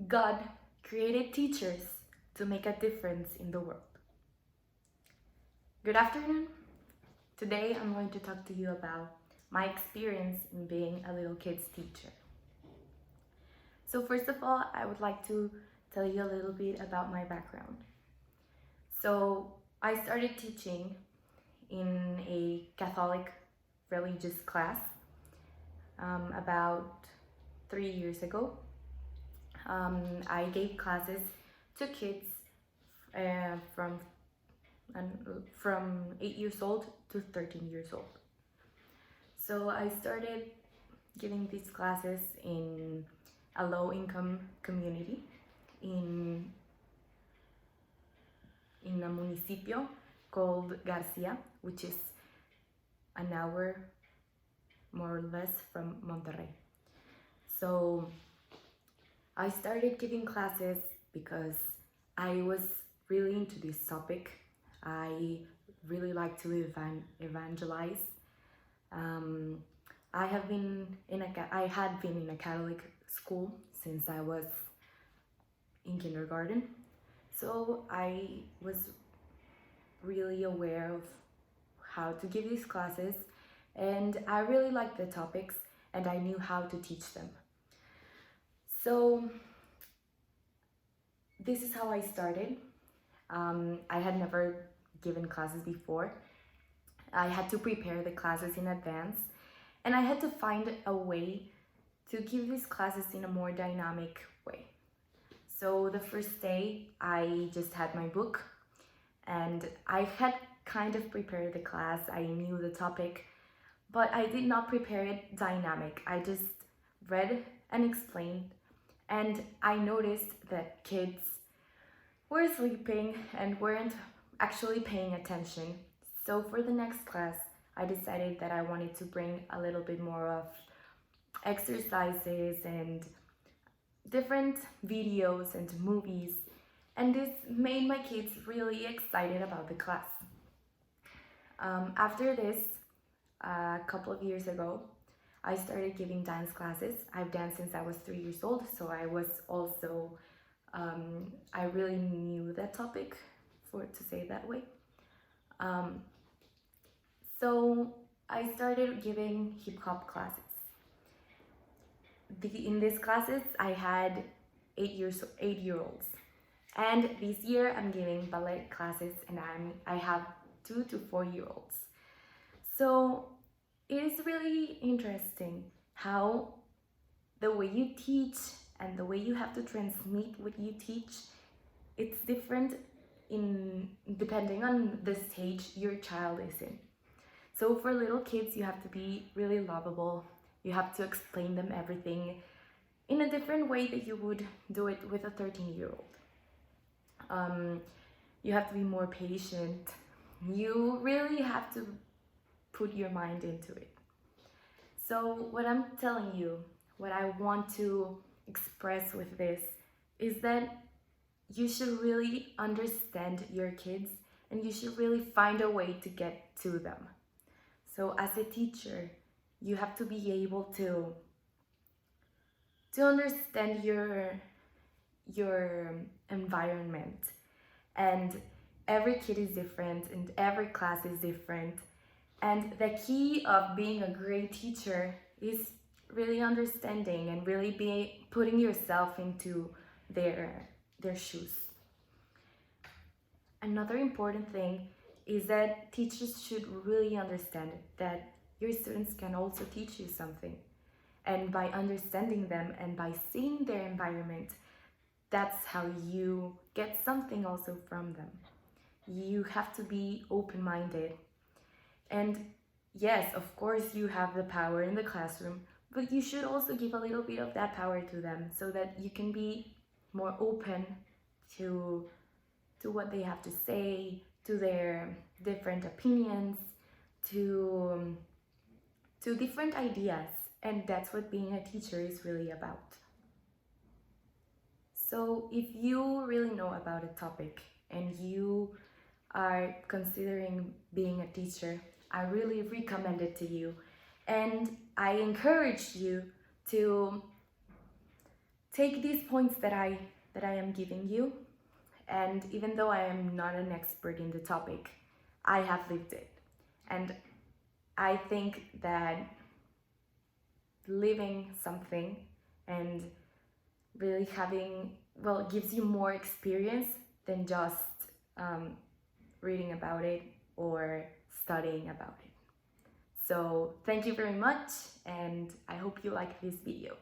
God created teachers to make a difference in the world. Good afternoon. Today I'm going to talk to you about my experience in being a little kid's teacher. So first of all, I would like to tell you a little bit about my background. So I started teaching in a Catholic religious class about 3 years ago. I gave classes to kids from 8 years old to 13 years old. So I started giving these classes in a low-income community in a municipio called Garcia, which is an hour more or less from Monterrey. So I started giving classes because I was really into this topic. I really like to evangelize. I had been in a Catholic school since I was in kindergarten, so I was really aware of how to give these classes, and I really liked the topics and I knew how to teach them. So this is how I started. I had never given classes before. I had to prepare the classes in advance, and I had to find a way to give these classes in a more dynamic way. So the first day I just had my book, and I had kind of prepared the class. I knew the topic, but I did not prepare it dynamic. I just read and explained, and I noticed that kids were sleeping and weren't actually paying attention. So for the next class, I decided that I wanted to bring a little bit more of exercises and different videos and movies, and this made my kids really excited about the class. After this, a couple of years ago, I started giving dance classes. I've danced since I was 3 years old, so I was also I really knew that topic, to say it that way. So I started giving hip hop classes. In these classes, I had 8-year-olds, and this year I'm giving ballet classes, and I have 2 to 4-year-olds. So it is really interesting how the way you teach and the way you have to transmit what you teach, it's different depending on the stage your child is in. So for little kids, you have to be really lovable. You have to explain them everything in a different way that you would do it with a 13-year-old. You have to be more patient. You really have to put your mind into it. So what I'm telling you, what I want to express with this is that you should really understand your kids, and you should really find a way to get to them. So as a teacher, you have to be able to understand your environment, and every kid is different and every class is different, and the key of being a great teacher is really understanding and really putting yourself into their shoes. Another important thing is that teachers should really understand that your students can also teach you something. And by understanding them and by seeing their environment, that's how you get something also from them. You have to be open-minded. And yes, of course, you have the power in the classroom, but you should also give a little bit of that power to them so that you can be more open to what they have to say, to their different opinions, to different ideas. And that's what being a teacher is really about. So if you really know about a topic and you are considering being a teacher, I really recommend it to you, and I encourage you to take these points that I am giving you, and even though I am not an expert in the topic, I have lived it. And I think that living something and really having, well, gives you more experience than just reading about it or studying about it. So thank you very much, and I hope you like this video.